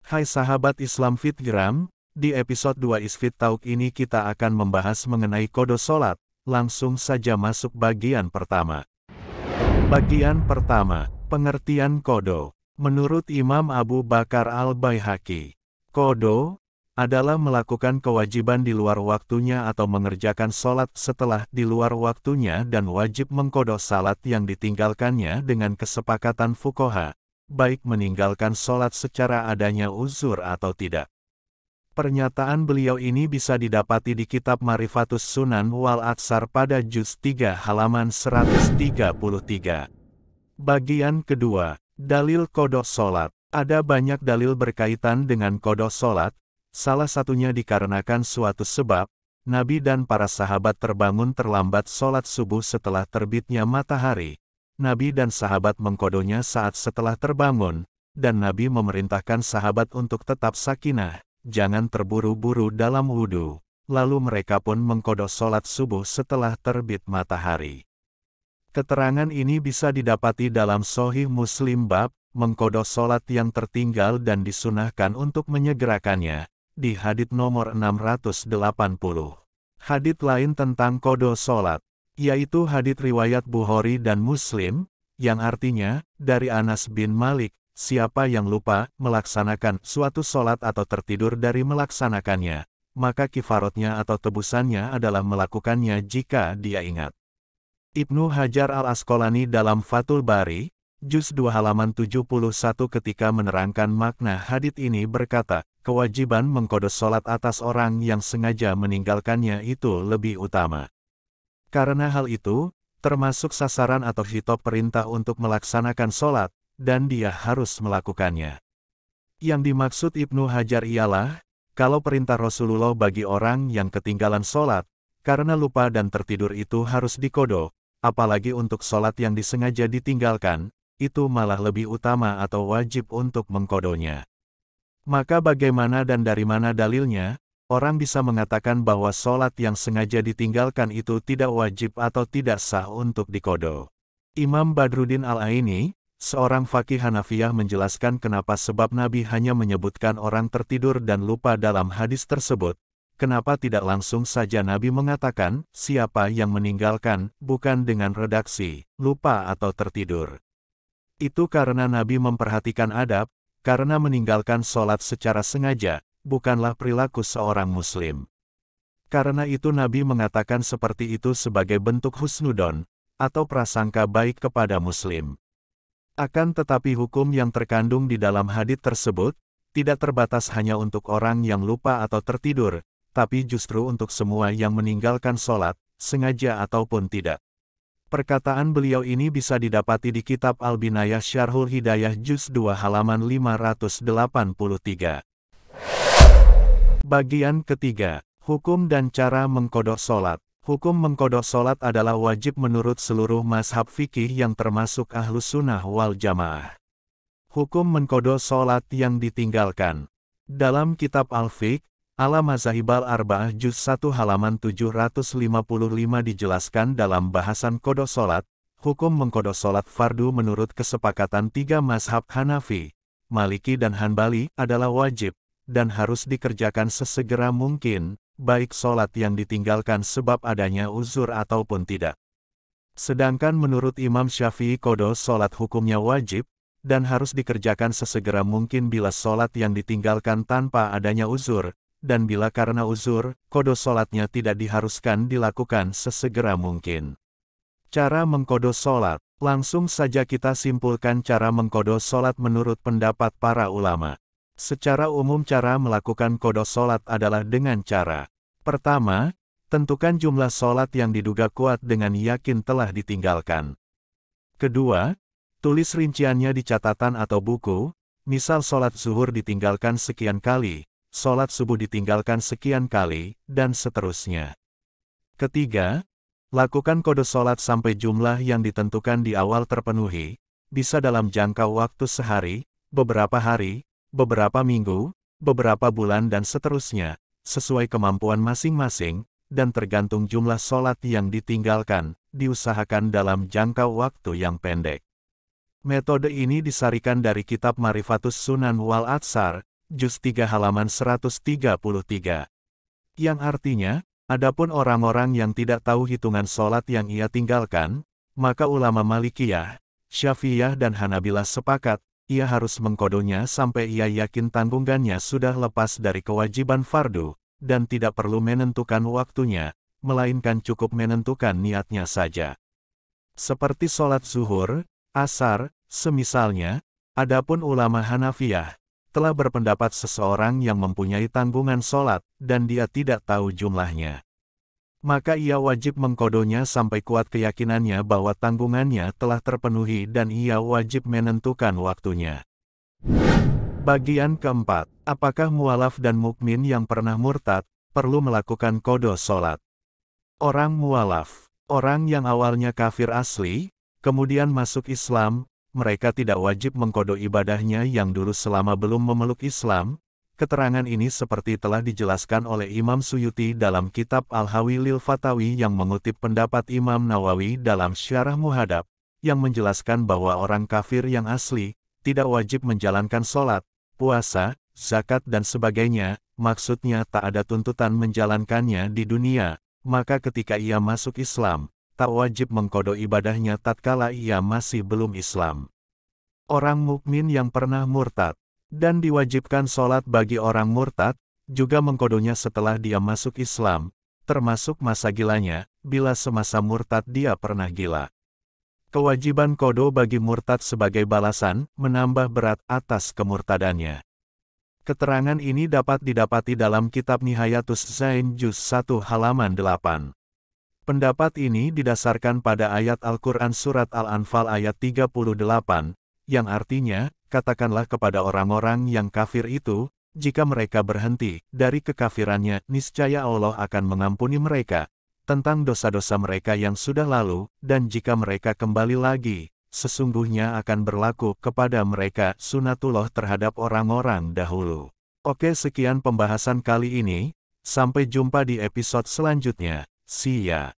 Hai sahabat Islam Fitgram, di episode 2 Isfit Talk ini kita akan membahas mengenai qada sholat. Langsung saja masuk bagian pertama. Bagian pertama, pengertian qada. Menurut Imam Abu Bakar Al-Baihaqi, qada adalah melakukan kewajiban di luar waktunya atau mengerjakan sholat setelah di luar waktunya dan wajib mengqada salat yang ditinggalkannya dengan kesepakatan fuqaha, baik meninggalkan sholat secara adanya uzur atau tidak. Pernyataan beliau ini bisa didapati di kitab Marifatus Sunan wal Atsar pada juz 3 halaman 133. Bagian kedua, dalil qada sholat. Ada banyak dalil berkaitan dengan qada sholat, salah satunya dikarenakan suatu sebab, Nabi dan para sahabat terbangun terlambat sholat subuh setelah terbitnya matahari. Nabi dan sahabat mengqadanya saat setelah terbangun, dan Nabi memerintahkan sahabat untuk tetap sakinah, jangan terburu-buru dalam wudhu. Lalu mereka pun mengqada sholat subuh setelah terbit matahari. Keterangan ini bisa didapati dalam Sahih Muslim bab, mengqada sholat yang tertinggal dan disunahkan untuk menyegerakannya, di hadits nomor 680. Hadits lain tentang qada sholat, yaitu hadits riwayat Bukhari dan Muslim, yang artinya, dari Anas bin Malik, siapa yang lupa melaksanakan suatu sholat atau tertidur dari melaksanakannya, maka kifaratnya atau tebusannya adalah melakukannya jika dia ingat. Ibnu Hajar al-Asqalani dalam Fathul Bari, juz 2 halaman 71 ketika menerangkan makna hadits ini berkata, kewajiban mengqada sholat atas orang yang sengaja meninggalkannya itu lebih utama. Karena hal itu, termasuk sasaran atau hitop perintah untuk melaksanakan sholat, dan dia harus melakukannya. Yang dimaksud Ibnu Hajar ialah, kalau perintah Rasulullah bagi orang yang ketinggalan sholat, karena lupa dan tertidur itu harus diqada, apalagi untuk sholat yang disengaja ditinggalkan, itu malah lebih utama atau wajib untuk mengqadanya. Maka bagaimana dan dari mana dalilnya? Orang bisa mengatakan bahwa sholat yang sengaja ditinggalkan itu tidak wajib atau tidak sah untuk diqada. Imam Badruddin Al-Aini, seorang faqih Hanafiyah menjelaskan kenapa sebab Nabi hanya menyebutkan orang tertidur dan lupa dalam hadis tersebut. Kenapa tidak langsung saja Nabi mengatakan, siapa yang meninggalkan, bukan dengan redaksi, lupa atau tertidur. Itu karena Nabi memperhatikan adab, karena meninggalkan sholat secara sengaja, bukanlah perilaku seorang muslim. Karena itu Nabi mengatakan seperti itu sebagai bentuk husnudon, atau prasangka baik kepada muslim. Akan tetapi hukum yang terkandung di dalam hadits tersebut, tidak terbatas hanya untuk orang yang lupa atau tertidur, tapi justru untuk semua yang meninggalkan sholat, sengaja ataupun tidak. Perkataan beliau ini bisa didapati di kitab Al-Binayah Syarhul Hidayah juz 2 halaman 583. Bagian ketiga, hukum dan cara mengqada sholat. Hukum mengqada sholat adalah wajib menurut seluruh mazhab fikih yang termasuk Ahlus Sunnah wal Jamaah. Hukum mengqada sholat yang ditinggalkan. Dalam kitab Al-Fiqh, Ala Mazahibal Arba'ah juz 1 halaman 755 dijelaskan dalam bahasan qada sholat, hukum mengqada sholat fardu menurut kesepakatan tiga mazhab Hanafi, Maliki dan Hanbali adalah wajib, dan harus dikerjakan sesegera mungkin, baik sholat yang ditinggalkan sebab adanya uzur ataupun tidak. Sedangkan menurut Imam Syafi'i qada sholat hukumnya wajib, dan harus dikerjakan sesegera mungkin bila sholat yang ditinggalkan tanpa adanya uzur, dan bila karena uzur, qada sholatnya tidak diharuskan dilakukan sesegera mungkin. Cara mengqada sholat. Langsung saja kita simpulkan cara mengqada sholat menurut pendapat para ulama. Secara umum cara melakukan qada sholat adalah dengan cara. Pertama, tentukan jumlah sholat yang diduga kuat dengan yakin telah ditinggalkan. Kedua, tulis rinciannya di catatan atau buku, misal sholat zuhur ditinggalkan sekian kali, sholat subuh ditinggalkan sekian kali, dan seterusnya. Ketiga, lakukan qada sholat sampai jumlah yang ditentukan di awal terpenuhi, bisa dalam jangka waktu sehari, beberapa hari, beberapa minggu, beberapa bulan dan seterusnya, sesuai kemampuan masing-masing, dan tergantung jumlah sholat yang ditinggalkan, diusahakan dalam jangka waktu yang pendek. Metode ini disarikan dari kitab Marifatus Sunan wal Atsar, Juz 3 halaman 133. Yang artinya, adapun orang-orang yang tidak tahu hitungan sholat yang ia tinggalkan, maka ulama Malikiyah, Syafi'iyah dan Hanabilah sepakat, ia harus mengkodonya sampai ia yakin tanggungannya sudah lepas dari kewajiban fardu, dan tidak perlu menentukan waktunya, melainkan cukup menentukan niatnya saja. Seperti sholat zuhur, asar, semisalnya, adapun ulama Hanafiyah, telah berpendapat seseorang yang mempunyai tanggungan sholat, dan dia tidak tahu jumlahnya, maka ia wajib mengkodonya sampai kuat keyakinannya bahwa tanggungannya telah terpenuhi dan ia wajib menentukan waktunya. Bagian keempat, apakah mualaf dan mukmin yang pernah murtad, perlu melakukan kodo sholat? Orang mualaf, orang yang awalnya kafir asli, kemudian masuk Islam, mereka tidak wajib mengkodo ibadahnya yang dulu selama belum memeluk Islam. Keterangan ini seperti telah dijelaskan oleh Imam Suyuti dalam kitab Al-Hawi lil Fatawi yang mengutip pendapat Imam Nawawi dalam Syarah Muhadab, yang menjelaskan bahwa orang kafir yang asli, tidak wajib menjalankan sholat, puasa, zakat dan sebagainya, maksudnya tak ada tuntutan menjalankannya di dunia, maka ketika ia masuk Islam, tak wajib mengkodo ibadahnya tatkala ia masih belum Islam. Orang mukmin yang pernah murtad, dan diwajibkan sholat bagi orang murtad, juga mengkodonya setelah dia masuk Islam, termasuk masa gilanya, bila semasa murtad dia pernah gila. Kewajiban kodo bagi murtad sebagai balasan, menambah berat atas kemurtadannya. Keterangan ini dapat didapati dalam kitab Nihayatus Zain Juz 1 halaman 8. Pendapat ini didasarkan pada ayat Al-Quran Surat Al-Anfal ayat 38, yang artinya, katakanlah kepada orang-orang yang kafir itu, jika mereka berhenti dari kekafirannya, niscaya Allah akan mengampuni mereka tentang dosa-dosa mereka yang sudah lalu, dan jika mereka kembali lagi, sesungguhnya akan berlaku kepada mereka sunatullah terhadap orang-orang dahulu. Oke, sekian pembahasan kali ini, sampai jumpa di episode selanjutnya. See ya.